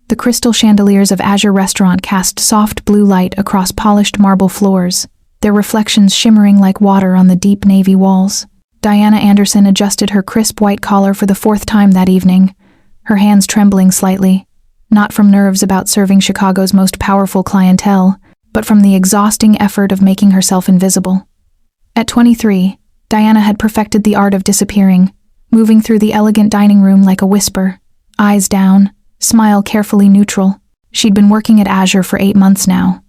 The crystal chandeliers of Azure Restaurant cast soft blue light across polished marble floors, their reflections shimmering like water on the deep navy walls. Diana Anderson adjusted her crisp white collar for the 4th time that evening, her hands trembling slightly, not from nerves about serving Chicago's most powerful clientele, but from the exhausting effort of making herself invisible. At 23, Diana had perfected the art of disappearing, moving through the elegant dining room like a whisper, eyes down, smile carefully neutral. She'd been working at Azure for 8 months now,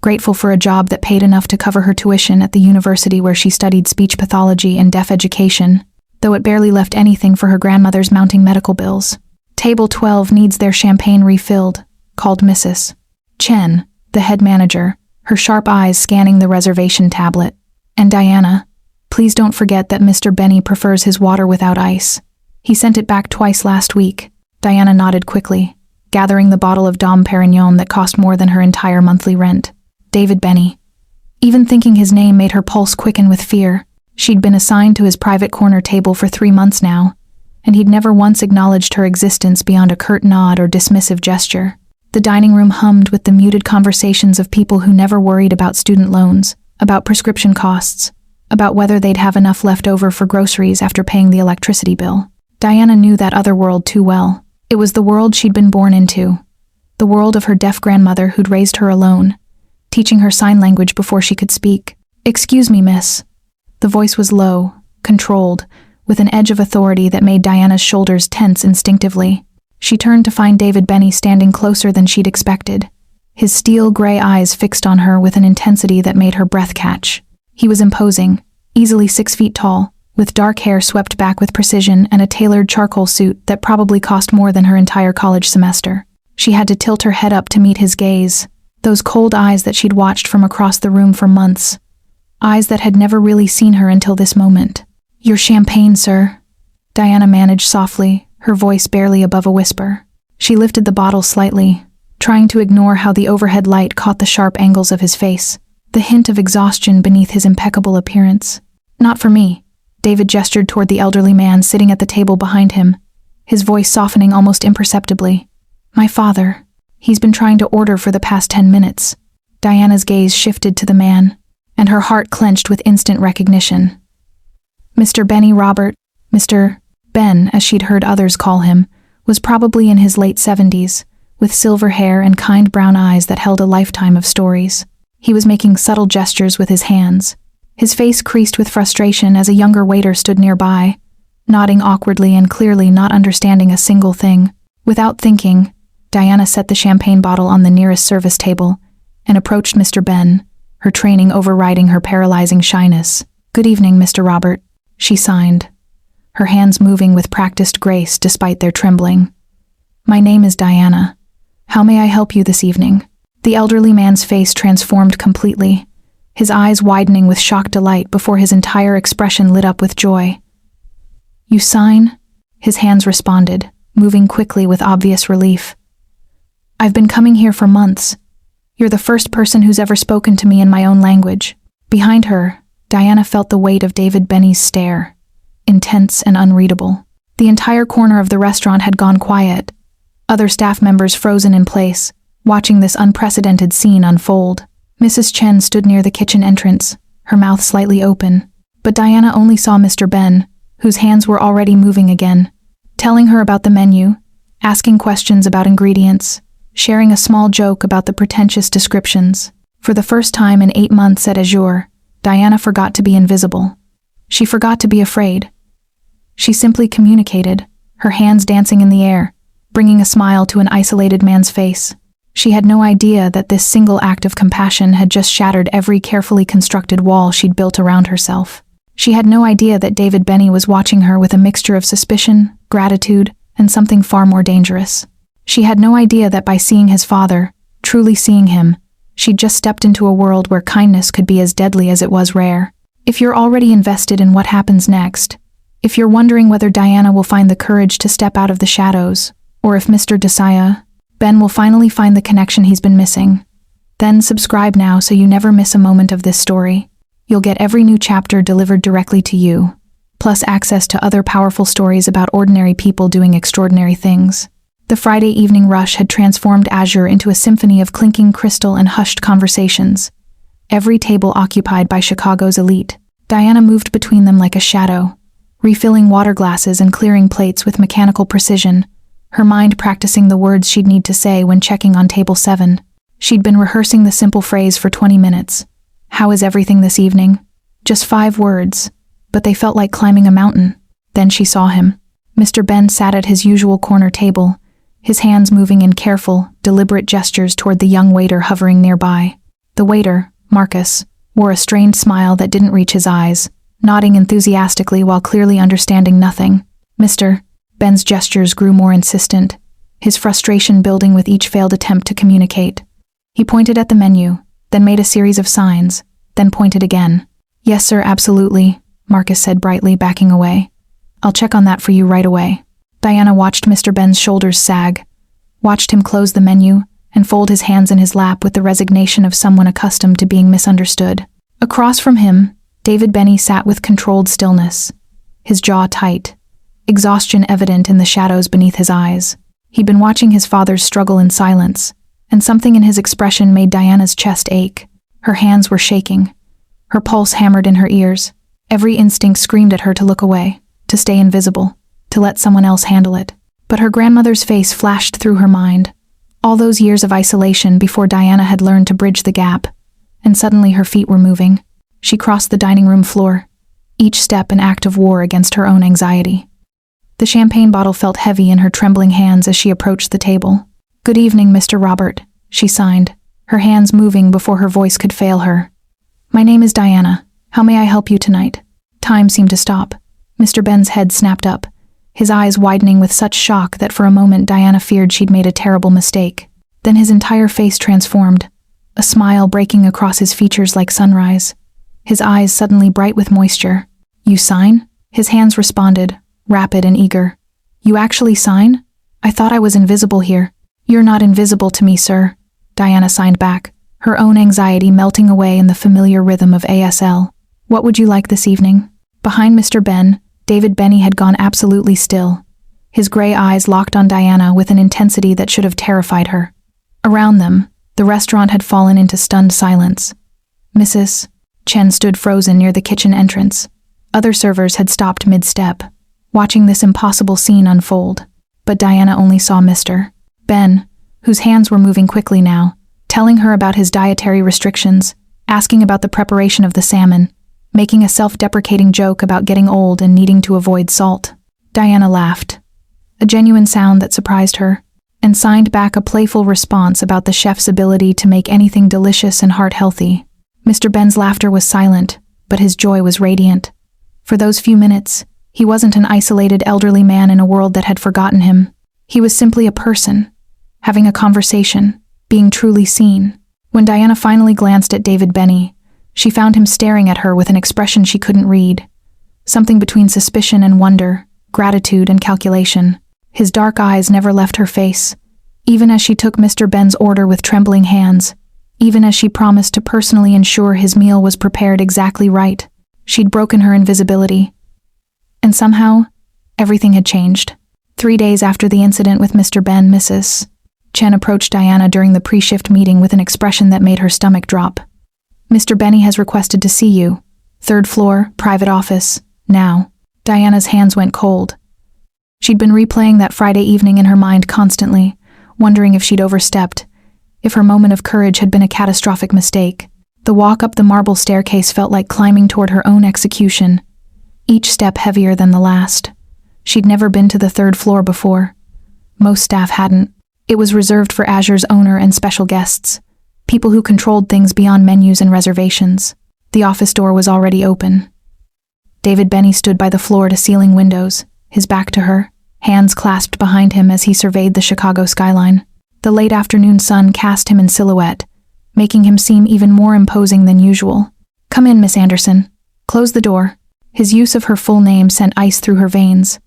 grateful for a job that paid enough to cover her tuition at the university where she studied speech pathology and deaf education, though it barely left anything for her grandmother's mounting medical bills. Table 12 needs their champagne refilled, called Mrs. Chen, the head manager, her sharp eyes scanning the reservation tablet. And Diana, please don't forget that Mr. Benny prefers his water without ice. He sent it back twice last week. Diana nodded quickly, gathering the bottle of Dom Perignon that cost more than her entire monthly rent. David Benny. Even thinking his name made her pulse quicken with fear. She'd been assigned to his private corner table for 3 months now, and he'd never once acknowledged her existence beyond a curt nod or dismissive gesture. The dining room hummed with the muted conversations of people who never worried about student loans, about prescription costs, about whether they'd have enough left over for groceries after paying the electricity bill. Diana knew that other world too well. It was the world she'd been born into, the world of her deaf grandmother who'd raised her alone, teaching her sign language before she could speak. "Excuse me, miss." The voice was low, controlled, with an edge of authority that made Diana's shoulders tense instinctively. She turned to find David Benny standing closer than she'd expected, his steel gray eyes fixed on her with an intensity that made her breath catch. He was imposing, easily 6 feet tall, with dark hair swept back with precision and a tailored charcoal suit that probably cost more than her entire college semester. She had to tilt her head up to meet his gaze, those cold eyes that she'd watched from across the room for months, eyes that had never really seen her until this moment. "Your champagne, sir," Diana managed softly, her voice barely above a whisper. She lifted the bottle slightly, trying to ignore how the overhead light caught the sharp angles of his face, the hint of exhaustion beneath his impeccable appearance. "Not for me." David gestured toward the elderly man sitting at the table behind him, his voice softening almost imperceptibly. "My father. He's been trying to order for the past 10 minutes. Diana's gaze shifted to the man, and her heart clenched with instant recognition. Mr. Benny Robert, Mr. Ben, as she'd heard others call him, was probably in his late 70s, with silver hair and kind brown eyes that held a lifetime of stories. He was making subtle gestures with his hands, his face creased with frustration as a younger waiter stood nearby, nodding awkwardly and clearly not understanding a single thing. Without thinking, Diana set the champagne bottle on the nearest service table and approached Mr. Ben, her training overriding her paralyzing shyness. "Good evening, Mr. Robert," she signed, her hands moving with practiced grace despite their trembling. "My name is Diana. How may I help you this evening?" The elderly man's face transformed completely, his eyes widening with shocked delight before his entire expression lit up with joy. "You sign?" His hands responded, moving quickly with obvious relief. "I've been coming here for months. You're the first person who's ever spoken to me in my own language." Behind her, Diana felt the weight of David Benny's stare, intense and unreadable. The entire corner of the restaurant had gone quiet, other staff members frozen in place, watching this unprecedented scene unfold. Mrs. Chen stood near the kitchen entrance, her mouth slightly open, but Diana only saw Mr. Ben, whose hands were already moving again, telling her about the menu, asking questions about ingredients, sharing a small joke about the pretentious descriptions. For the first time in 8 months at Azure, Diana forgot to be invisible. She forgot to be afraid. She simply communicated, her hands dancing in the air, bringing a smile to an isolated man's face. She had no idea that this single act of compassion had just shattered every carefully constructed wall she'd built around herself. She had no idea that David Benny was watching her with a mixture of suspicion, gratitude, and something far more dangerous. She had no idea that by seeing his father, truly seeing him, she'd just stepped into a world where kindness could be as deadly as it was rare. If you're already invested in what happens next, if you're wondering whether Diana will find the courage to step out of the shadows, or if Mr. Desaya, Ben, will finally find the connection he's been missing, then subscribe now so you never miss a moment of this story. You'll get every new chapter delivered directly to you, plus access to other powerful stories about ordinary people doing extraordinary things. The Friday evening rush had transformed Azure into a symphony of clinking crystal and hushed conversations, every table occupied by Chicago's elite. Diana moved between them like a shadow, refilling water glasses and clearing plates with mechanical precision, her mind practicing the words she'd need to say when checking on table 7. She'd been rehearsing the simple phrase for 20 minutes. "How is everything this evening?" Just 5 words, but they felt like climbing a mountain. Then she saw him. Mr. Ben sat at his usual corner table, his hands moving in careful, deliberate gestures toward the young waiter hovering nearby. The waiter, Marcus, wore a strained smile that didn't reach his eyes, nodding enthusiastically while clearly understanding nothing. Mr. Ben's gestures grew more insistent, his frustration building with each failed attempt to communicate. He pointed at the menu, then made a series of signs, then pointed again. "Yes, sir, absolutely," Marcus said brightly, backing away. "I'll check on that for you right away." Diana watched Mr. Ben's shoulders sag, watched him close the menu, and fold his hands in his lap with the resignation of someone accustomed to being misunderstood. Across from him, David Benny sat with controlled stillness, his jaw tight, exhaustion evident in the shadows beneath his eyes. He'd been watching his father's struggle in silence, and something in his expression made Diana's chest ache. Her hands were shaking, her pulse hammered in her ears. Every instinct screamed at her to look away, to stay invisible, to let someone else handle it. But her grandmother's face flashed through her mind. All those years of isolation before Diana had learned to bridge the gap, and suddenly her feet were moving. She crossed the dining room floor, each step an act of war against her own anxiety. The champagne bottle felt heavy in her trembling hands as she approached the table. "Good evening, Mr. Robert," she signed, her hands moving before her voice could fail her. "My name is Diana. How may I help you tonight?" Time seemed to stop. Mr. Ben's head snapped up, his eyes widening with such shock that for a moment Diana feared she'd made a terrible mistake. Then his entire face transformed, a smile breaking across his features like sunrise, his eyes suddenly bright with moisture. "You sign?" His hands responded, rapid and eager. "You actually sign? I thought I was invisible here." "You're not invisible to me, sir," Diana signed back, her own anxiety melting away in the familiar rhythm of ASL. "What would you like this evening?" Behind Mr. Ben, David Benny had gone absolutely still, his gray eyes locked on Diana with an intensity that should have terrified her. Around them, the restaurant had fallen into stunned silence. Mrs. Chen stood frozen near the kitchen entrance. Other servers had stopped mid-step, watching this impossible scene unfold. But Diana only saw Mr. Ben, whose hands were moving quickly now, telling her about his dietary restrictions, asking about the preparation of the salmon, making a self-deprecating joke about getting old and needing to avoid salt. Diana laughed, a genuine sound that surprised her, and signed back a playful response about the chef's ability to make anything delicious and heart-healthy. Mr. Ben's laughter was silent, but his joy was radiant. For those few minutes, he wasn't an isolated elderly man in a world that had forgotten him. He was simply a person, having a conversation, being truly seen. When Diana finally glanced at David Benny, she found him staring at her with an expression she couldn't read, something between suspicion and wonder, gratitude and calculation. His dark eyes never left her face, even as she took Mr. Ben's order with trembling hands, even as she promised to personally ensure his meal was prepared exactly right. She'd broken her invisibility. And somehow, everything had changed. 3 days after the incident with Mr. Ben, Mrs. Chen approached Diana during the pre-shift meeting with an expression that made her stomach drop. "Mr. Benny has requested to see you. 3rd floor, private office, now." Diana's hands went cold. She'd been replaying that Friday evening in her mind constantly, wondering if she'd overstepped, if her moment of courage had been a catastrophic mistake. The walk up the marble staircase felt like climbing toward her own execution, each step heavier than the last. She'd never been to the 3rd floor before. Most staff hadn't. It was reserved for Azure's owner and special guests, people who controlled things beyond menus and reservations. The office door was already open. David Benny stood by the floor-to-ceiling windows, his back to her, hands clasped behind him as he surveyed the Chicago skyline. The late afternoon sun cast him in silhouette, making him seem even more imposing than usual. "Come in, Miss Anderson. Close the door." His use of her full name sent ice through her veins.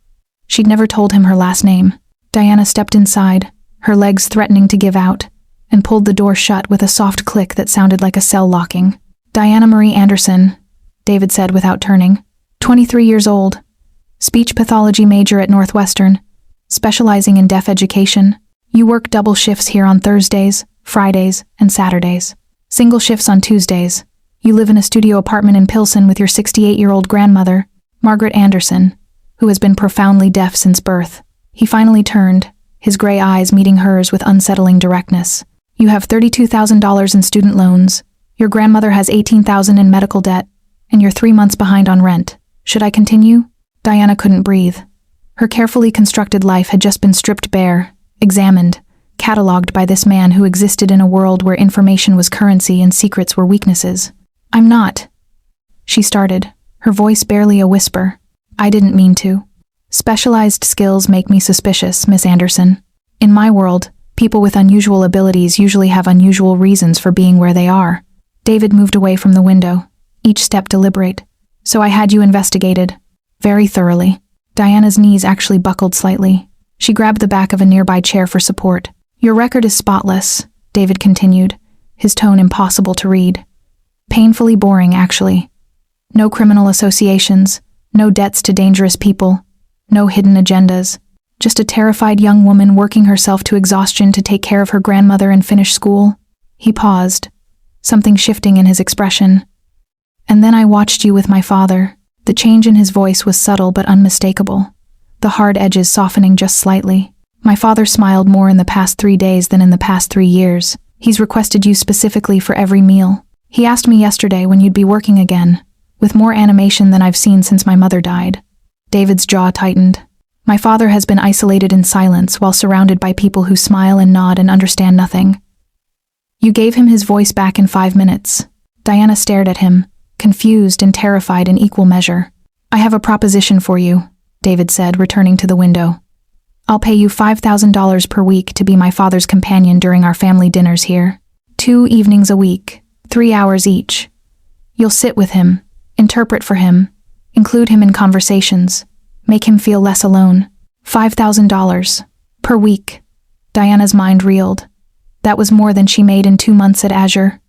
She'd never told him her last name. Diana stepped inside, her legs threatening to give out, and pulled the door shut with a soft click that sounded like a cell locking. "Diana Marie Anderson," David said without turning. 23 years old. Speech pathology major at Northwestern. specializing in deaf education. You work double shifts here on Thursdays, Fridays, and Saturdays. Single shifts on Tuesdays. You live in a studio apartment in Pilsen with your 68-year-old grandmother, Margaret Anderson, who has been profoundly deaf since birth. He finally turned, his gray eyes meeting hers with unsettling directness. You have $32,000 in student loans. Your grandmother has $18,000 in medical debt, and you're 3 months behind on rent. Should I continue? Diana couldn't breathe. Her carefully constructed life had just been stripped bare, examined, catalogued by this man who existed in a world where information was currency and secrets were weaknesses. I'm not. She started, her voice barely a whisper. I didn't mean to. Specialized skills make me suspicious, Miss Anderson. In my world, people with unusual abilities usually have unusual reasons for being where they are. David moved away from the window, each step deliberate. So I had you investigated. Very thoroughly. Diana's knees actually buckled slightly. She grabbed the back of a nearby chair for support. Your record is spotless, David continued, his tone impossible to read. Painfully boring, actually. No criminal associations, no debts to dangerous people, no hidden agendas. Just a terrified young woman working herself to exhaustion to take care of her grandmother and finish school. He paused, something shifting in his expression. And then I watched you with my father. The change in his voice was subtle but unmistakable, the hard edges softening just slightly. My father smiled more in the past 3 days than in the past 3 years. He's requested you specifically for every meal. He asked me yesterday when you'd be working again, with more animation than I've seen since my mother died. David's jaw tightened. My father has been isolated in silence while surrounded by people who smile and nod and understand nothing. You gave him his voice back in 5 minutes. Diana stared at him, confused and terrified in equal measure. I have a proposition for you, David said, returning to the window. I'll pay you $5,000 per week to be my father's companion during our family dinners here. 2 evenings a week, 3 hours each. You'll sit with him, interpret for him, include him in conversations, make him feel less alone. $5,000 per week. Diana's mind reeled. That was more than she made in 2 months at Azure.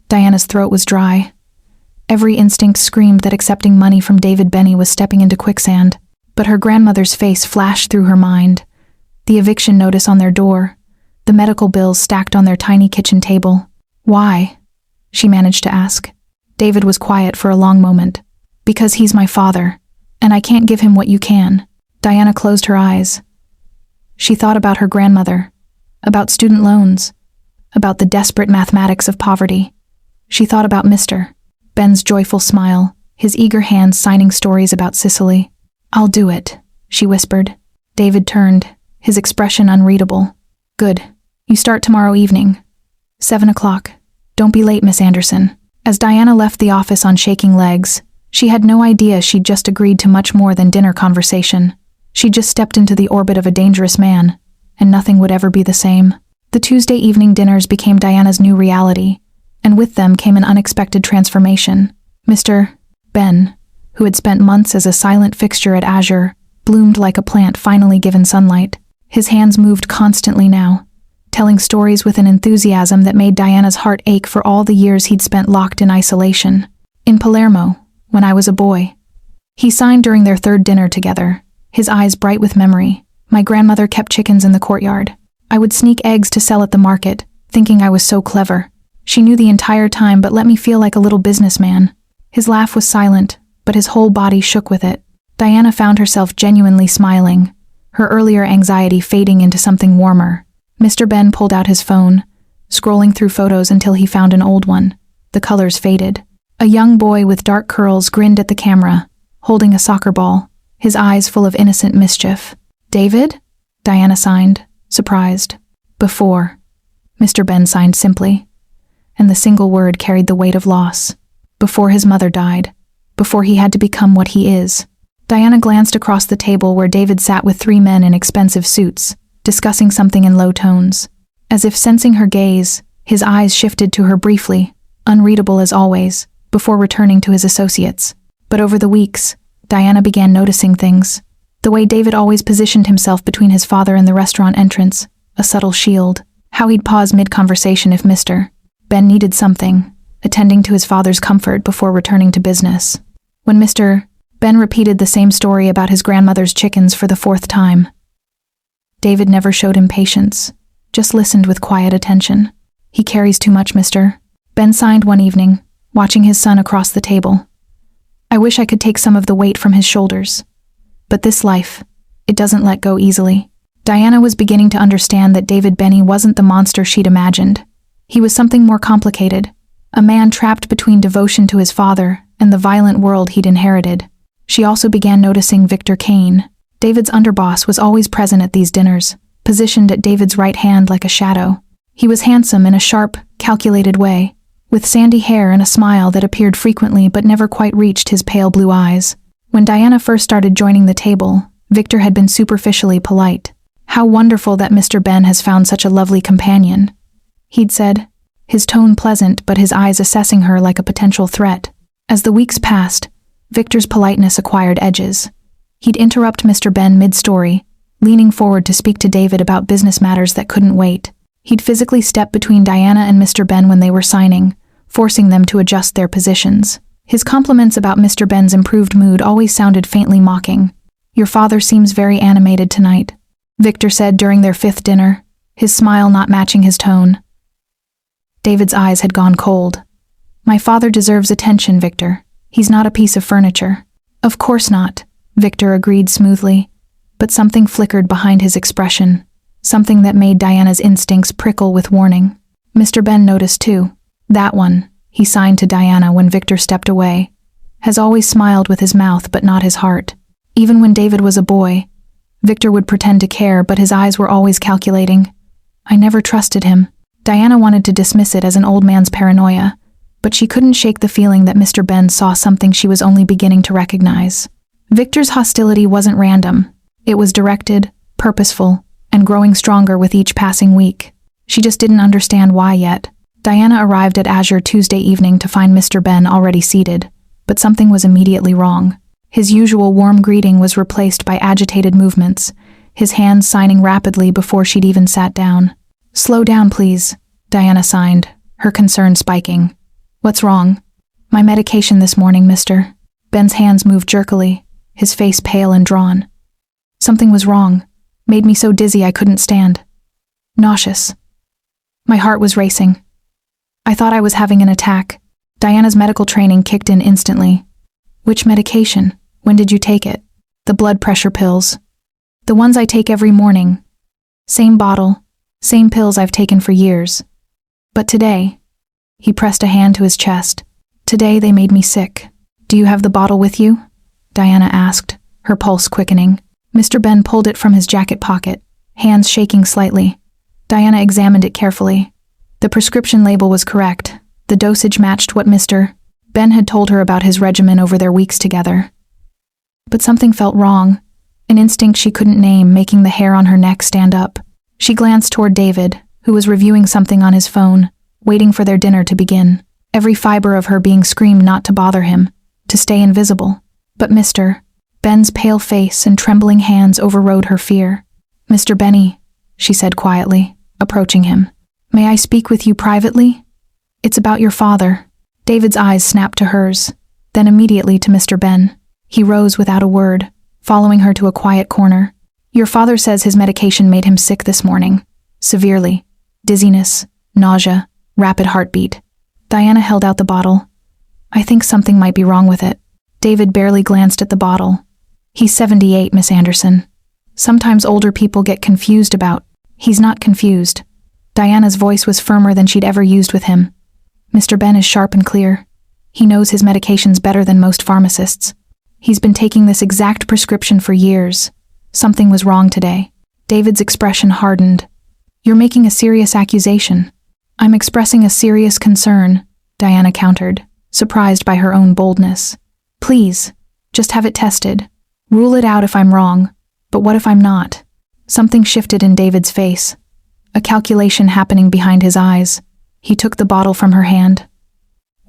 Diana's throat was dry. Every instinct screamed that accepting money from David Benny was stepping into quicksand, but her grandmother's face flashed through her mind. The eviction notice on their door, the medical bills stacked on their tiny kitchen table. Why? She managed to ask. David was quiet for a long moment. Because he's my father, and I can't give him what you can. Diana closed her eyes. She thought about her grandmother, about student loans, about the desperate mathematics of poverty. She thought about Mr. Ben's joyful smile, his eager hands signing stories about Sicily. I'll do it, she whispered. David turned, his expression unreadable. Good. You start tomorrow evening. 7 o'clock. Don't be late, Miss Anderson. As Diana left the office on shaking legs, she had no idea she'd just agreed to much more than dinner conversation. She'd just stepped into the orbit of a dangerous man, and nothing would ever be the same. The Tuesday evening dinners became Diana's new reality, and with them came an unexpected transformation. Mr. Ben, who had spent months as a silent fixture at Azure, bloomed like a plant finally given sunlight. His hands moved constantly now, telling stories with an enthusiasm that made Diana's heart ache for all the years he'd spent locked in isolation. In Palermo, when I was a boy. He signed during their 3rd dinner together, his eyes bright with memory. My grandmother kept chickens in the courtyard. I would sneak eggs to sell at the market, thinking I was so clever. She knew the entire time but let me feel like a little businessman. His laugh was silent, but his whole body shook with it. Diana found herself genuinely smiling, her earlier anxiety fading into something warmer. Mr. Ben pulled out his phone, scrolling through photos until he found an old one. The colors faded. A young boy with dark curls grinned at the camera, holding a soccer ball, his eyes full of innocent mischief. David? Diana signed, surprised. Before. Mr. Ben signed simply, and the single word carried the weight of loss. Before his mother died. Before he had to become what he is. Diana glanced across the table where David sat with 3 men in expensive suits, discussing something in low tones. As if sensing her gaze, his eyes shifted to her briefly, unreadable as always, before returning to his associates. But over the weeks, Diana began noticing things. The way David always positioned himself between his father and the restaurant entrance, a subtle shield. How he'd pause mid-conversation if Mr. Ben needed something, attending to his father's comfort before returning to business. When Mr. Ben repeated the same story about his grandmother's chickens for the 4th time, David never showed impatience, just listened with quiet attention. "He carries too much, mister," Ben sighed one evening, watching his son across the table. "I wish I could take some of the weight from his shoulders. But this life, it doesn't let go easily." Diana was beginning to understand that David Benny wasn't the monster she'd imagined. He was something more complicated, a man trapped between devotion to his father and the violent world he'd inherited. She also began noticing Victor Kane. David's underboss was always present at these dinners, positioned at David's right hand like a shadow. He was handsome in a sharp, calculated way, with sandy hair and a smile that appeared frequently but never quite reached his pale blue eyes. When Diana first started joining the table, Victor had been superficially polite. "How wonderful that Mr. Ben has found such a lovely companion," he'd said, his tone pleasant but his eyes assessing her like a potential threat. As the weeks passed, Victor's politeness acquired edges. He'd interrupt Mr. Ben mid-story, leaning forward to speak to David about business matters that couldn't wait. He'd physically step between Diana and Mr. Ben when they were signing, forcing them to adjust their positions. His compliments about Mr. Ben's improved mood always sounded faintly mocking. "Your father seems very animated tonight," Victor said during their 5th dinner, his smile not matching his tone. David's eyes had gone cold. "My father deserves attention, Victor. He's not a piece of furniture." "Of course not," Victor agreed smoothly, but something flickered behind his expression, something that made Diana's instincts prickle with warning. Mr. Ben noticed too. "That one," he signed to Diana when Victor stepped away, "has always smiled with his mouth but not his heart." Even when David was a boy, Victor would pretend to care, but his eyes were always calculating. "I never trusted him." Diana wanted to dismiss it as an old man's paranoia, but she couldn't shake the feeling that Mr. Ben saw something she was only beginning to recognize. Victor's hostility wasn't random. It was directed, purposeful, and growing stronger with each passing week. She just didn't understand why yet. Diana arrived at Azure Tuesday evening to find Mr. Ben already seated, but something was immediately wrong. His usual warm greeting was replaced by agitated movements, his hands signing rapidly before she'd even sat down. "Slow down, please," Diana signed, her concern spiking. "What's wrong?" "My medication this morning, mister." Ben's hands moved jerkily, his face pale and drawn. "Something was wrong. Made me so dizzy I couldn't stand. Nauseous. My heart was racing. I thought I was having an attack." Diana's medical training kicked in instantly. "Which medication? When did you take it?" "The blood pressure pills. The ones I take every morning. Same bottle, same pills I've taken for years. But today," he pressed a hand to his chest, "today they made me sick." "Do you have the bottle with you?" Diana asked, her pulse quickening. Mr. Ben pulled it from his jacket pocket, hands shaking slightly. Diana examined it carefully. The prescription label was correct. The dosage matched what Mr. Ben had told her about his regimen over their weeks together. But something felt wrong, an instinct she couldn't name making the hair on her neck stand up. She glanced toward David, who was reviewing something on his phone, waiting for their dinner to begin. Every fiber of her being screamed not to bother him, to stay invisible. But Mr. Ben's pale face and trembling hands overrode her fear. "Mr. Benny," she said quietly, approaching him. "May I speak with you privately? It's about your father." David's eyes snapped to hers, then immediately to Mr. Ben. He rose without a word, following her to a quiet corner. "Your father says his medication made him sick this morning. Severely. Dizziness, nausea, rapid heartbeat." Diana held out the bottle. "I think something might be wrong with it." David barely glanced at the bottle. "He's 78, Miss Anderson. Sometimes older people get confused about." "He's not confused." Diana's voice was firmer than she'd ever used with him. "Mr. Ben is sharp and clear. He knows his medications better than most pharmacists. He's been taking this exact prescription for years. Something was wrong today." David's expression hardened. "You're making a serious accusation." "I'm expressing a serious concern," Diana countered, surprised by her own boldness. "Please, just have it tested. Rule it out if I'm wrong, but what if I'm not?" Something shifted in David's face, a calculation happening behind his eyes. He took the bottle from her hand.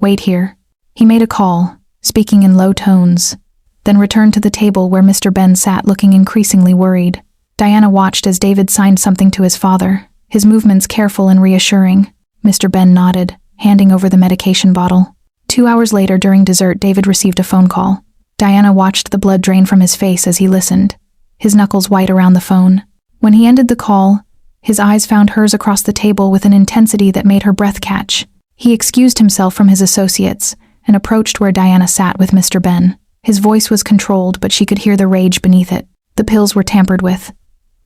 "Wait here." He made a call, speaking in low tones, then returned to the table where Mr. Ben sat looking increasingly worried. Diana watched as David signed something to his father, his movements careful and reassuring. Mr. Ben nodded, handing over the medication bottle. 2 hours later during dessert, David received a phone call. Diana watched the blood drain from his face as he listened, his knuckles white around the phone. When he ended the call, his eyes found hers across the table with an intensity that made her breath catch. He excused himself from his associates and approached where Diana sat with Mr. Ben. His voice was controlled, but she could hear the rage beneath it. The pills were tampered with,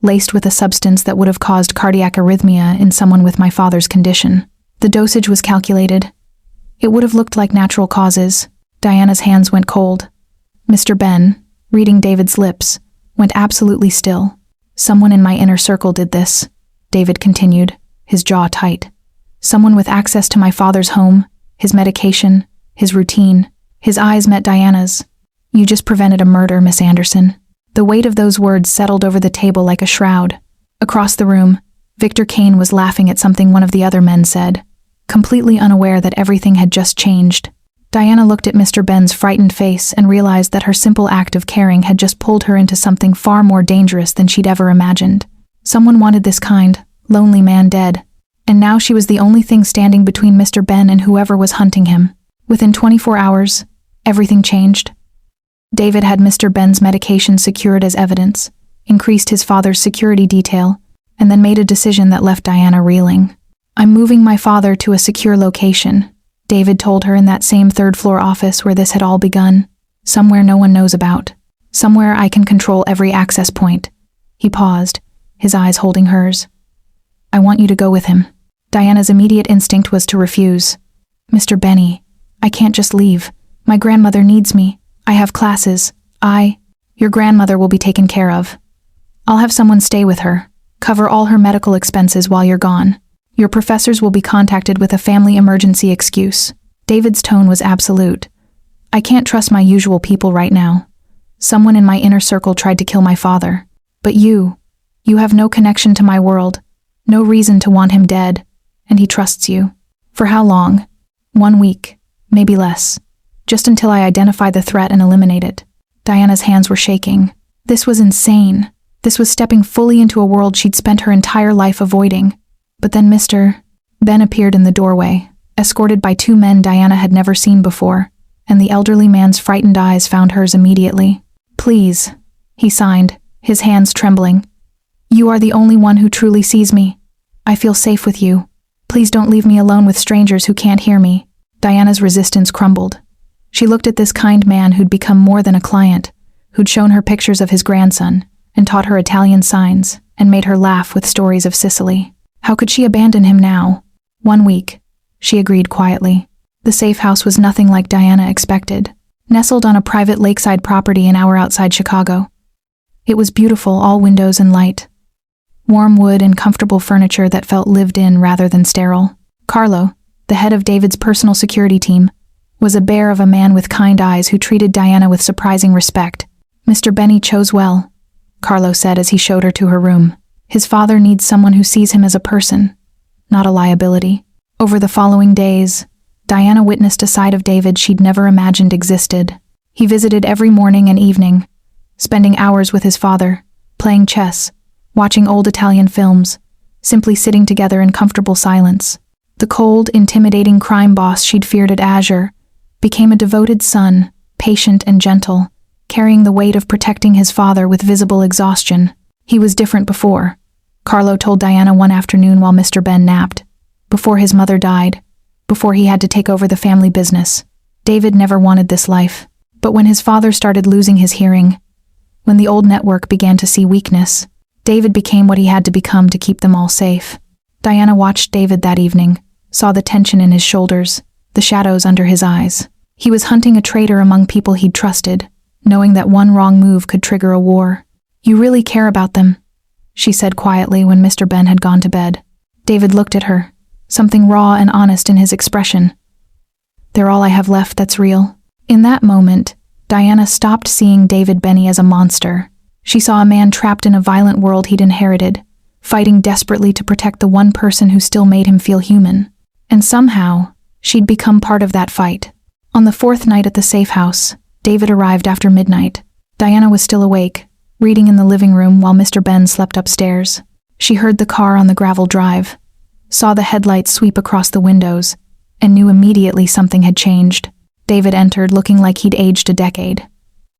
laced with a substance that would have caused cardiac arrhythmia in someone with my father's condition. The dosage was calculated. It would have looked like natural causes. Diana's hands went cold. Mr. Ben, reading David's lips, went absolutely still. Someone in my inner circle did this, David continued, his jaw tight. Someone with access to my father's home, his medication, his routine. His eyes met Diana's. You just prevented a murder, Miss Anderson. The weight of those words settled over the table like a shroud. Across the room, Victor Kane was laughing at something one of the other men said, completely unaware that everything had just changed. Diana looked at Mr. Ben's frightened face and realized that her simple act of caring had just pulled her into something far more dangerous than she'd ever imagined. Someone wanted this kind, lonely man dead, and now she was the only thing standing between Mr. Ben and whoever was hunting him. Within 24 hours, everything changed. David had Mr. Ben's medication secured as evidence, increased his father's security detail, and then made a decision that left Diana reeling. I'm moving my father to a secure location, David told her in that same third-floor office where this had all begun. Somewhere no one knows about. Somewhere I can control every access point. He paused, his eyes holding hers. I want you to go with him. Diana's immediate instinct was to refuse. Mr. Benny, I can't just leave. My grandmother needs me. I have classes. Your grandmother will be taken care of. I'll have someone stay with her, cover all her medical expenses while you're gone. Your professors will be contacted with a family emergency excuse. David's tone was absolute. I can't trust my usual people right now. Someone in my inner circle tried to kill my father. But you have no connection to my world, no reason to want him dead, and he trusts you. For how long? 1 week, maybe less. Just until I identify the threat and eliminate it. Diana's hands were shaking. This was insane. This was stepping fully into a world she'd spent her entire life avoiding. But then Mr. Ben appeared in the doorway, escorted by 2 men Diana had never seen before, and the elderly man's frightened eyes found hers immediately. Please, he signed, his hands trembling. You are the only one who truly sees me. I feel safe with you. Please don't leave me alone with strangers who can't hear me. Diana's resistance crumbled. She looked at this kind man who'd become more than a client, who'd shown her pictures of his grandson, and taught her Italian signs, and made her laugh with stories of Sicily. How could she abandon him now? 1 week, she agreed quietly. The safe house was nothing like Diana expected, nestled on a private lakeside property an hour outside Chicago. It was beautiful, all windows and light. Warm wood and comfortable furniture that felt lived in rather than sterile. Carlo, the head of David's personal security team, was a bear of a man with kind eyes who treated Diana with surprising respect. Mr. Benny chose well, Carlo said as he showed her to her room. His father needs someone who sees him as a person, not a liability. Over the following days, Diana witnessed a side of David she'd never imagined existed. He visited every morning and evening, spending hours with his father, playing chess, watching old Italian films, simply sitting together in comfortable silence. The cold, intimidating crime boss she'd feared at Azure became a devoted son, patient and gentle, carrying the weight of protecting his father with visible exhaustion. He was different before, Carlo told Diana one afternoon while Mr. Ben napped. Before his mother died, before he had to take over the family business. David never wanted this life. But when his father started losing his hearing, when the old network began to see weakness, David became what he had to become to keep them all safe. Diana watched David that evening, saw the tension in his shoulders, the shadows under his eyes. He was hunting a traitor among people he'd trusted, knowing that one wrong move could trigger a war. You really care about them, she said quietly when Mr. Ben had gone to bed. David looked at her, something raw and honest in his expression. They're all I have left that's real. In that moment, Diana stopped seeing David Benny as a monster. She saw a man trapped in a violent world he'd inherited, fighting desperately to protect the one person who still made him feel human. And somehow, she'd become part of that fight. On the 4th night at the safe house, David arrived after midnight. Diana was still awake, reading in the living room while Mr. Ben slept upstairs. She heard the car on the gravel drive, saw the headlights sweep across the windows, and knew immediately something had changed. David entered looking like he'd aged a decade.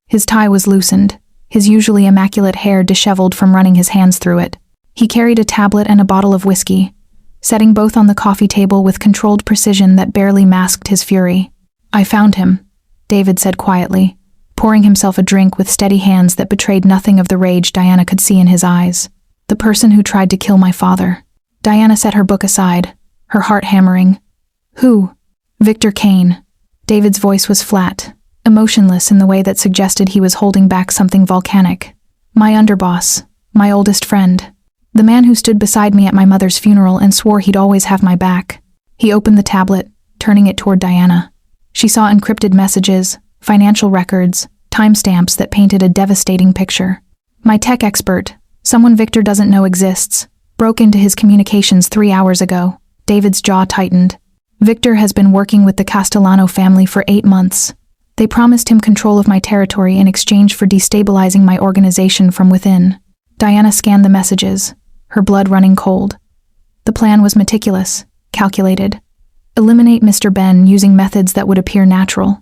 His tie was loosened, his usually immaculate hair disheveled from running his hands through it. He carried a tablet and a bottle of whiskey, setting both on the coffee table with controlled precision that barely masked his fury. "I found him," David said quietly, pouring himself a drink with steady hands that betrayed nothing of the rage Diana could see in his eyes. "The person who tried to kill my father." Diana set her book aside, her heart hammering. "Who?" "Victor Kane." David's voice was flat, emotionless in the way that suggested he was holding back something volcanic. "My underboss, my oldest friend. The man who stood beside me at my mother's funeral and swore he'd always have my back." He opened the tablet, turning it toward Diana. She saw encrypted messages, financial records, timestamps that painted a devastating picture. "My tech expert, someone Victor doesn't know exists, broke into his communications 3 hours ago." David's jaw tightened. "Victor has been working with the Castellano family for 8 months. They promised him control of my territory in exchange for destabilizing my organization from within." Diana scanned the messages, her blood running cold. The plan was meticulous, calculated. Eliminate Mr. Ben using methods that would appear natural.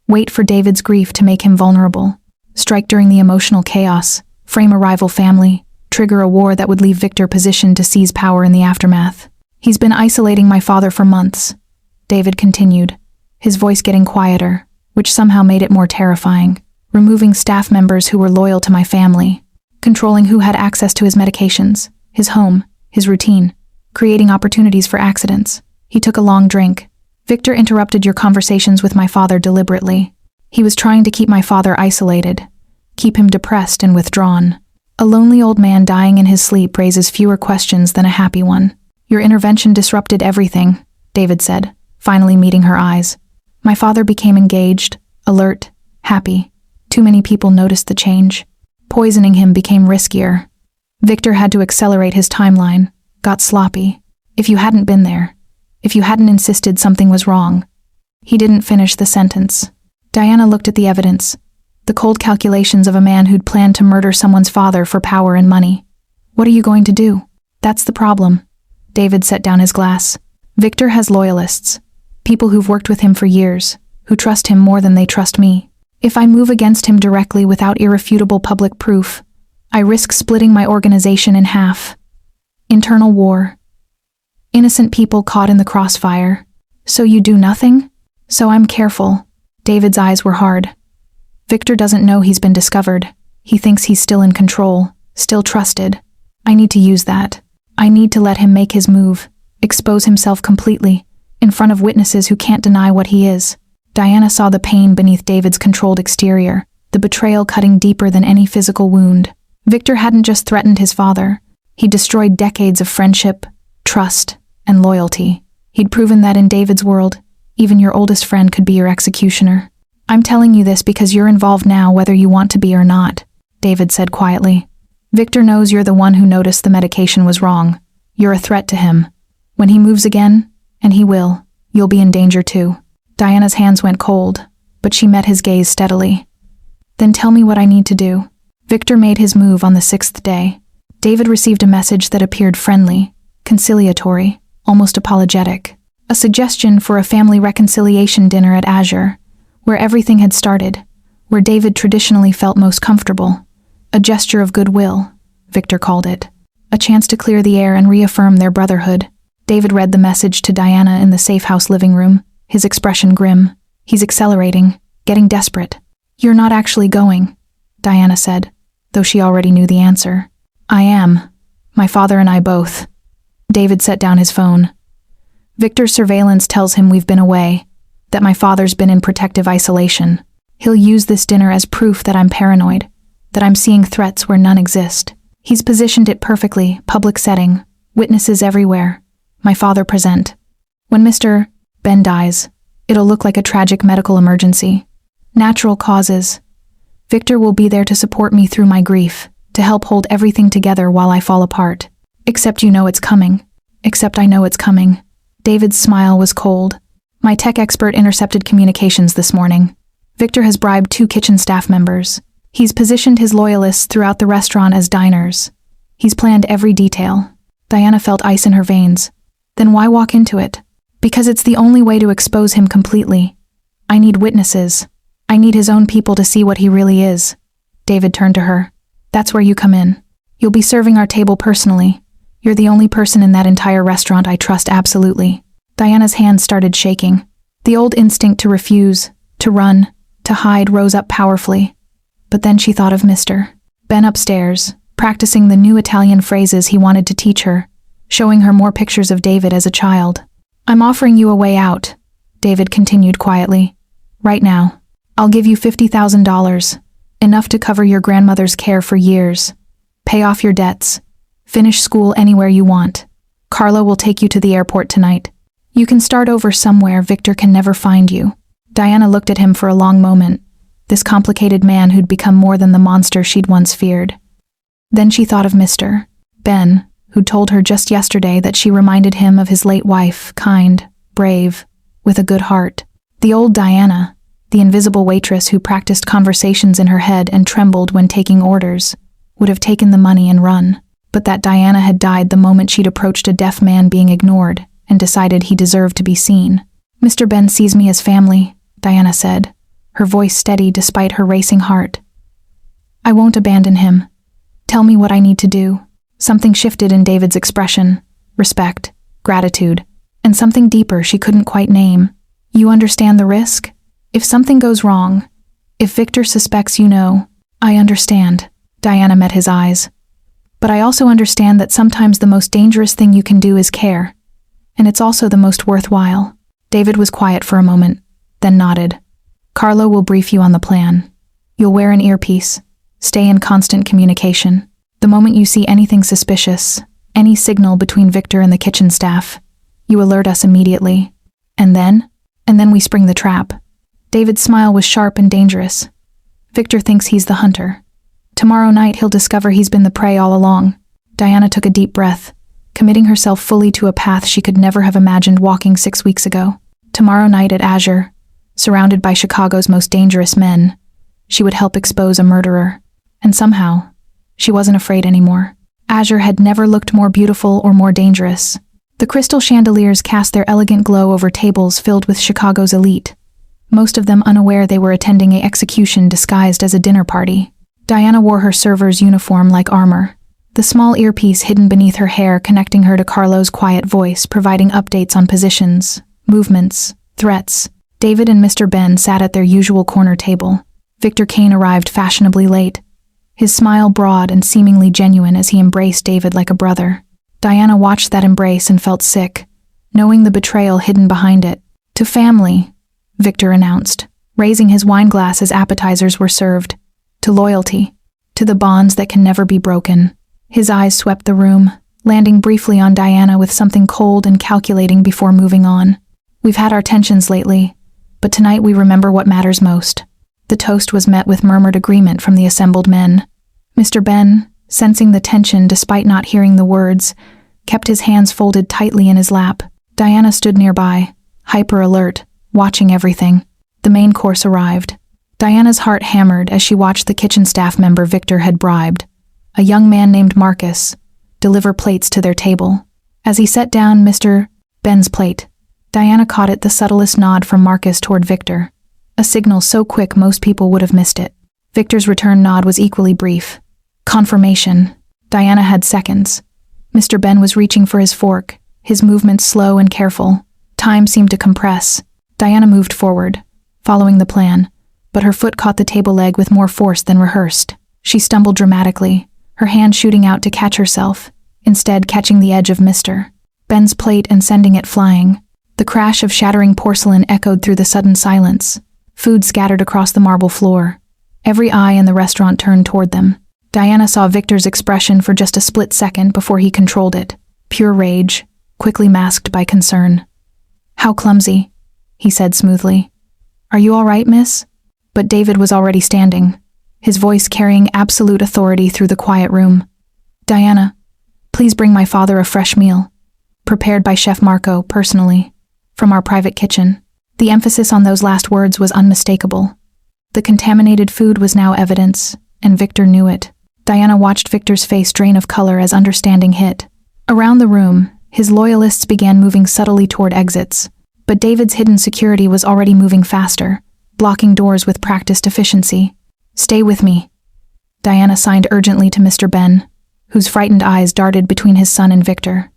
Wait for David's grief to make him vulnerable. Strike during the emotional chaos. Frame a rival family. Trigger a war that would leave Victor positioned to seize power in the aftermath. "He's been isolating my father for months," David continued, his voice getting quieter, which somehow made it more terrifying. "Removing staff members who were loyal to my family. Controlling who had access to his medications, his home, his routine. Creating opportunities for accidents." He took a long drink. "Victor interrupted your conversations with my father deliberately. He was trying to keep my father isolated, keep him depressed and withdrawn. A lonely old man dying in his sleep raises fewer questions than a happy one. Your intervention disrupted everything," David said, finally meeting her eyes. "My father became engaged, alert, happy. Too many people noticed the change. Poisoning him became riskier. Victor had to accelerate his timeline, got sloppy. If you hadn't been there, if you hadn't insisted something was wrong." He didn't finish the sentence. Diana looked at the evidence, the cold calculations of a man who'd planned to murder someone's father for power and money. "What are you going to do?" "That's the problem." David set down his glass. "Victor has loyalists, people who've worked with him for years, who trust him more than they trust me. If I move against him directly without irrefutable public proof, I risk splitting my organization in half. Internal war. Innocent people caught in the crossfire. So you do nothing?" "So I'm careful." David's eyes were hard. "Victor doesn't know he's been discovered. He thinks he's still in control, still trusted. I need to use that. I need to let him make his move, expose himself completely, in front of witnesses who can't deny what he is." Diana saw the pain beneath David's controlled exterior, the betrayal cutting deeper than any physical wound. Victor hadn't just threatened his father. He destroyed decades of friendship, trust, and loyalty. He'd proven that in David's world, even your oldest friend could be your executioner. "I'm telling you this because you're involved now whether you want to be or not," David said quietly. "Victor knows you're the one who noticed the medication was wrong. You're a threat to him. When he moves again, and he will, you'll be in danger too." Diana's hands went cold, but she met his gaze steadily. "Then tell me what I need to do." Victor made his move on the 6th day. David received a message that appeared friendly, conciliatory, almost apologetic. A suggestion for a family reconciliation dinner at Azure, where everything had started, where David traditionally felt most comfortable. A gesture of goodwill, Victor called it. A chance to clear the air and reaffirm their brotherhood. David read the message to Diana in the safe house living room, his expression grim. "He's accelerating, getting desperate." "You're not actually going," Diana said, though she already knew the answer. "I am. My father and I both." David set down his phone. "Victor's surveillance tells him we've been away, that my father's been in protective isolation. He'll use this dinner as proof that I'm paranoid, that I'm seeing threats where none exist. He's positioned it perfectly, public setting, witnesses everywhere, my father present. When Mr. Ben dies, it'll look like a tragic medical emergency. Natural causes. Victor will be there to support me through my grief, to help hold everything together while I fall apart. Except you know it's coming. Except I know it's coming." David's smile was cold. "My tech expert intercepted communications this morning. Victor has bribed 2 kitchen staff members. He's positioned his loyalists throughout the restaurant as diners. He's planned every detail." Diana felt ice in her veins. "Then why walk into it?" "Because it's the only way to expose him completely. I need witnesses. I need his own people to see what he really is." David turned to her. "That's where you come in. You'll be serving our table personally, You're the only person in that entire restaurant I trust absolutely." Diana's hands started shaking. The old instinct to refuse, to run, to hide rose up powerfully. But then she thought of Mr. Ben upstairs, practicing the new Italian phrases he wanted to teach her, showing her more pictures of David as a child. "I'm offering you a way out," David continued quietly. "Right now. I'll give you $50,000, enough to cover your grandmother's care for years. Pay off your debts. Finish school anywhere you want. Carla will take you to the airport tonight. You can start over somewhere Victor can never find you." Diana looked at him for a long moment, this complicated man who'd become more than the monster she'd once feared. Then she thought of Mr. Ben, who'd told her just yesterday that she reminded him of his late wife, kind, brave, with a good heart. The old Diana, the invisible waitress who practiced conversations in her head and trembled when taking orders, would have taken the money and run. But that Diana had died the moment she'd approached a deaf man being ignored and decided he deserved to be seen. "Mr. Ben sees me as family," Diana said, her voice steady despite her racing heart. "I won't abandon him. Tell me what I need to do." Something shifted in David's expression, respect, gratitude, and something deeper she couldn't quite name. "You understand the risk? If something goes wrong, if Victor suspects you know." "I understand." Diana met his eyes. "But I also understand that sometimes the most dangerous thing you can do is care. And it's also the most worthwhile." David was quiet for a moment, then nodded. "Carlo will brief you on the plan. You'll wear an earpiece. Stay in constant communication. The moment you see anything suspicious, any signal between Victor and the kitchen staff, you alert us immediately. And then we spring the trap." David's smile was sharp and dangerous. "Victor thinks he's the hunter. Tomorrow night he'll discover he's been the prey all along." Diana took a deep breath, committing herself fully to a path she could never have imagined walking 6 weeks ago. Tomorrow night at Azure, surrounded by Chicago's most dangerous men, she would help expose a murderer. And somehow, she wasn't afraid anymore. Azure had never looked more beautiful or more dangerous. The crystal chandeliers cast their elegant glow over tables filled with Chicago's elite, most of them unaware they were attending an execution disguised as a dinner party. Diana wore her server's uniform like armor, the small earpiece hidden beneath her hair connecting her to Carlo's quiet voice, providing updates on positions, movements, threats. David and Mr. Ben sat at their usual corner table. Victor Kane arrived fashionably late, his smile broad and seemingly genuine as he embraced David like a brother. Diana watched that embrace and felt sick, knowing the betrayal hidden behind it. "To family," Victor announced, raising his wine glass as appetizers were served. "To loyalty, to the bonds that can never be broken." His eyes swept the room, landing briefly on Diana with something cold and calculating before moving on. "We've had our tensions lately, but tonight we remember what matters most." The toast was met with murmured agreement from the assembled men. Mr. Ben, sensing the tension despite not hearing the words, kept his hands folded tightly in his lap. Diana stood nearby, hyper-alert, watching everything. The main course arrived. Diana's heart hammered as she watched the kitchen staff member Victor had bribed, a young man named Marcus, deliver plates to their table. As he set down Mr. Ben's plate, Diana caught the subtlest nod from Marcus toward Victor, a signal so quick most people would have missed it. Victor's return nod was equally brief. Confirmation. Diana had seconds. Mr. Ben was reaching for his fork, his movements slow and careful. Time seemed to compress. Diana moved forward, following the plan, but her foot caught the table leg with more force than rehearsed. She stumbled dramatically, her hand shooting out to catch herself, instead catching the edge of Mr. Ben's plate and sending it flying. The crash of shattering porcelain echoed through the sudden silence. Food scattered across the marble floor. Every eye in the restaurant turned toward them. Diana saw Victor's expression for just a split second before he controlled it. Pure rage, quickly masked by concern. "How clumsy," he said smoothly. "Are you all right, miss?" But David was already standing, his voice carrying absolute authority through the quiet room. "Diana, please bring my father a fresh meal, prepared by Chef Marco personally, from our private kitchen." The emphasis on those last words was unmistakable. The contaminated food was now evidence, and Victor knew it. Diana watched Victor's face drain of color as understanding hit. Around the room, his loyalists began moving subtly toward exits, but David's hidden security was already moving faster, blocking doors with practiced efficiency. "Stay with me," Diana signed urgently to Mr. Ben, whose frightened eyes darted between his son and Victor.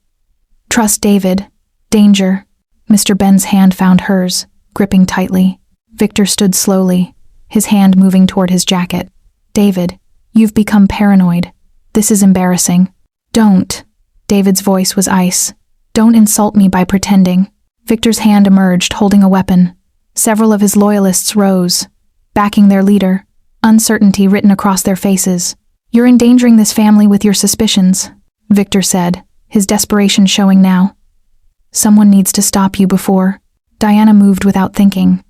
"Trust David. Danger." Mr. Ben's hand found hers, gripping tightly. Victor stood slowly, his hand moving toward his jacket. "David, you've become paranoid. This is embarrassing." "Don't." David's voice was ice. "Don't insult me by pretending." Victor's hand emerged, holding a weapon. Several of his loyalists rose, backing their leader, uncertainty written across their faces. "You're endangering this family with your suspicions," Victor said, his desperation showing now. "Someone needs to stop you before." Diana moved without thinking,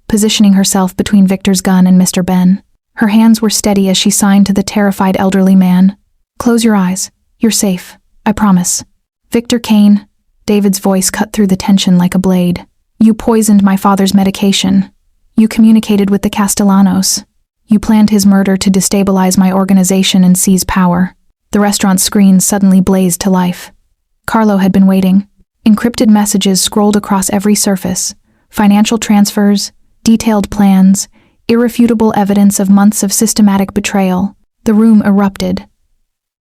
positioning herself between Victor's gun and Mr. Ben. Her hands were steady as she signed to the terrified elderly man. "Close your eyes. You're safe. I promise." "Victor Kane," David's voice cut through the tension like a blade. "You poisoned my father's medication. You communicated with the Castellanos. You planned his murder to destabilize my organization and seize power." The restaurant screen suddenly blazed to life. Carlo had been waiting. Encrypted messages scrolled across every surface. Financial transfers, detailed plans, irrefutable evidence of months of systematic betrayal. The room erupted.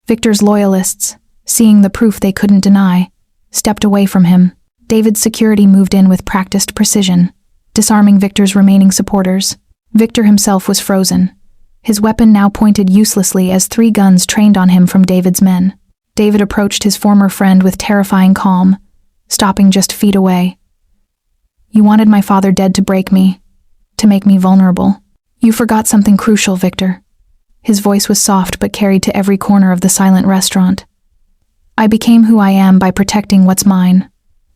Victor's loyalists, seeing the proof they couldn't deny, stepped away from him. David's security moved in with practiced precision, disarming Victor's remaining supporters. Victor himself was frozen, his weapon now pointed uselessly as 3 guns trained on him from David's men. David approached his former friend with terrifying calm, stopping just feet away. "You wanted my father dead to break me, to make me vulnerable. You forgot something crucial, Victor." His voice was soft but carried to every corner of the silent restaurant. "I became who I am by protecting what's mine.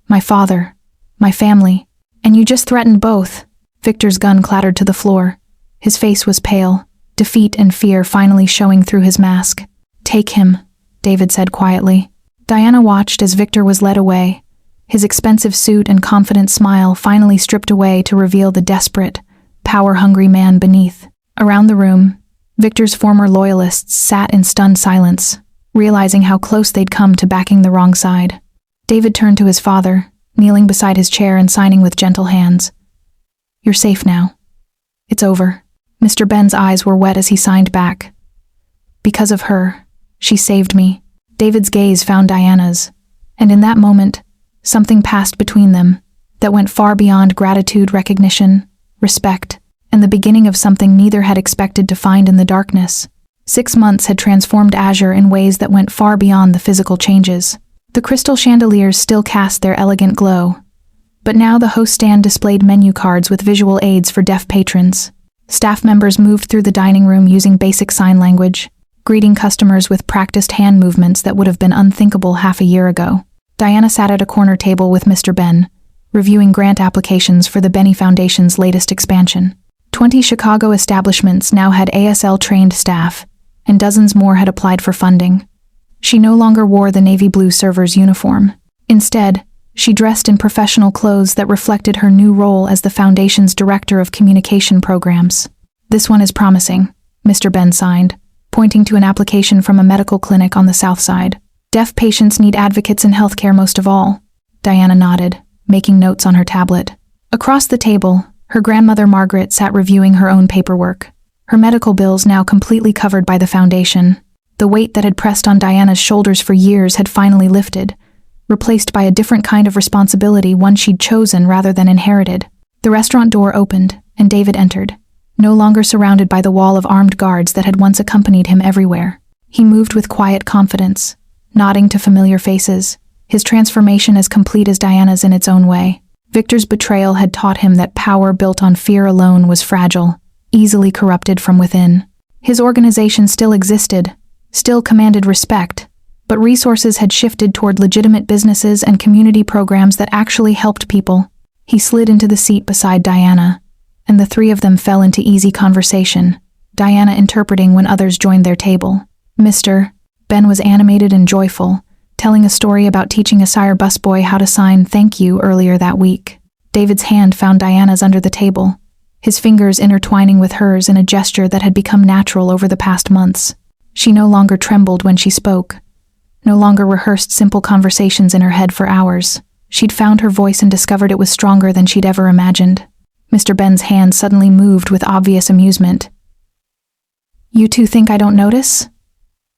My father, my family, and you just threatened both." Victor's gun clattered to the floor. His face was pale, defeat and fear finally showing through his mask. "Take him," David said quietly. Diana watched as Victor was led away, his expensive suit and confident smile finally stripped away to reveal the desperate, power-hungry man beneath. Around the room, Victor's former loyalists sat in stunned silence, realizing how close they'd come to backing the wrong side. David turned to his father, kneeling beside his chair and signing with gentle hands. "You're safe now. It's over." Mr. Ben's eyes were wet as he signed back. "Because of her, she saved me." David's gaze found Diana's, and in that moment, something passed between them that went far beyond gratitude, recognition, respect, and the beginning of something neither had expected to find in the darkness. 6 months had transformed Azure in ways that went far beyond the physical changes. The crystal chandeliers still cast their elegant glow, but now the host stand displayed menu cards with visual aids for deaf patrons. Staff members moved through the dining room using basic sign language, greeting customers with practiced hand movements that would have been unthinkable half a year ago. Diana sat at a corner table with Mr. Ben, reviewing grant applications for the Benny Foundation's latest expansion. 20 Chicago establishments now had ASL-trained staff, and dozens more had applied for funding. She no longer wore the navy blue server's uniform. Instead, she dressed in professional clothes that reflected her new role as the Foundation's Director of Communication Programs. "This one is promising," Mr. Ben signed, pointing to an application from a medical clinic on the south side. "Deaf patients need advocates in healthcare most of all." Diana nodded, making notes on her tablet. Across the table, her grandmother Margaret sat reviewing her own paperwork, her medical bills now completely covered by the Foundation. The weight that had pressed on Diana's shoulders for years had finally lifted, replaced by a different kind of responsibility, one she'd chosen rather than inherited. The restaurant door opened, and David entered, no longer surrounded by the wall of armed guards that had once accompanied him everywhere. He moved with quiet confidence, nodding to familiar faces, his transformation as complete as Diana's in its own way. Victor's betrayal had taught him that power built on fear alone was fragile, easily corrupted from within. His organization still existed, still commanded respect, but resources had shifted toward legitimate businesses and community programs that actually helped people. He slid into the seat beside Diana, and the 3 of them fell into easy conversation, Diana interpreting when others joined their table. Mr. Ben was animated and joyful, telling a story about teaching a sire busboy how to sign "thank you" earlier that week. David's hand found Diana's under the table, his fingers intertwining with hers in a gesture that had become natural over the past months. She no longer trembled when she spoke, no longer rehearsed simple conversations in her head for hours. She'd found her voice and discovered it was stronger than she'd ever imagined. Mr. Ben's hand suddenly moved with obvious amusement. "You two think I don't notice?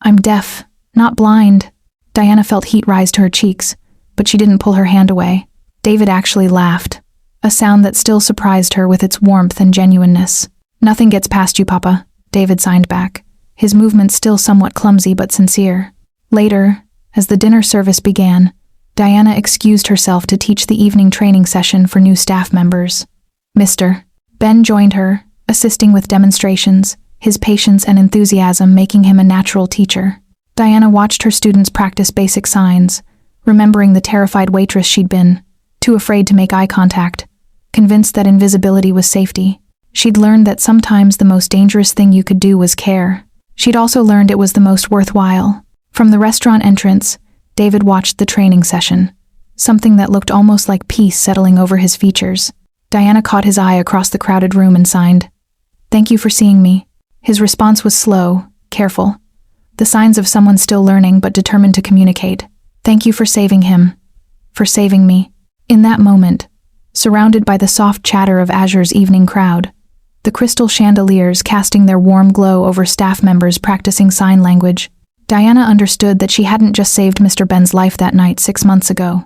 I'm deaf," Not blind. Diana felt heat rise to her cheeks, but she didn't pull her hand away. David actually laughed, a sound that still surprised her with its warmth and genuineness. Nothing gets past you, Papa, David signed back, his movements still somewhat clumsy but sincere. Later, as the dinner service began, Diana excused herself to teach the evening training session for new staff members. Mr. Ben joined her, assisting with demonstrations, his patience and enthusiasm making him a natural teacher. Diana watched her students practice basic signs, remembering the terrified waitress she'd been, too afraid to make eye contact, convinced that invisibility was safety. She'd learned that sometimes the most dangerous thing you could do was care. She'd also learned it was the most worthwhile. From the restaurant entrance, David watched the training session, something that looked almost like peace settling over his features. Diana caught his eye across the crowded room and signed, "Thank you for seeing me." His response was slow, careful, the signs of someone still learning but determined to communicate. "Thank you for saving him. For saving me." In that moment, surrounded by the soft chatter of Azure's evening crowd, the crystal chandeliers casting their warm glow over staff members practicing sign language, Diana understood that she hadn't just saved Mr. Ben's life that night 6 months ago.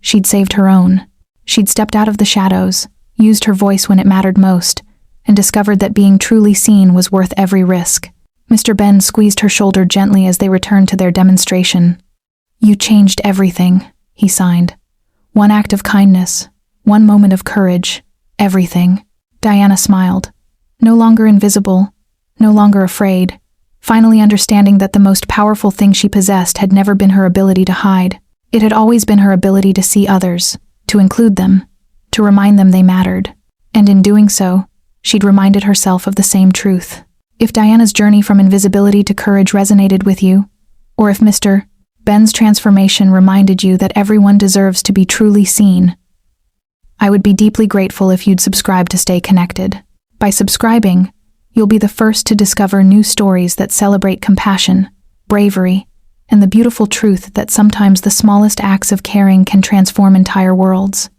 She'd saved her own. She'd stepped out of the shadows, used her voice when it mattered most, and discovered that being truly seen was worth every risk. Mr. Ben squeezed her shoulder gently as they returned to their demonstration. "You changed everything," he signed. "One act of kindness, one moment of courage, everything." Diana smiled. No longer invisible, no longer afraid, finally understanding that the most powerful thing she possessed had never been her ability to hide. It had always been her ability to see others, to include them, to remind them they mattered. And in doing so, she'd reminded herself of the same truth. If Diana's journey from invisibility to courage resonated with you, or if Mr. Ben's transformation reminded you that everyone deserves to be truly seen, I would be deeply grateful if you'd subscribe to stay connected. By subscribing, you'll be the first to discover new stories that celebrate compassion, bravery, and the beautiful truth that sometimes the smallest acts of caring can transform entire worlds.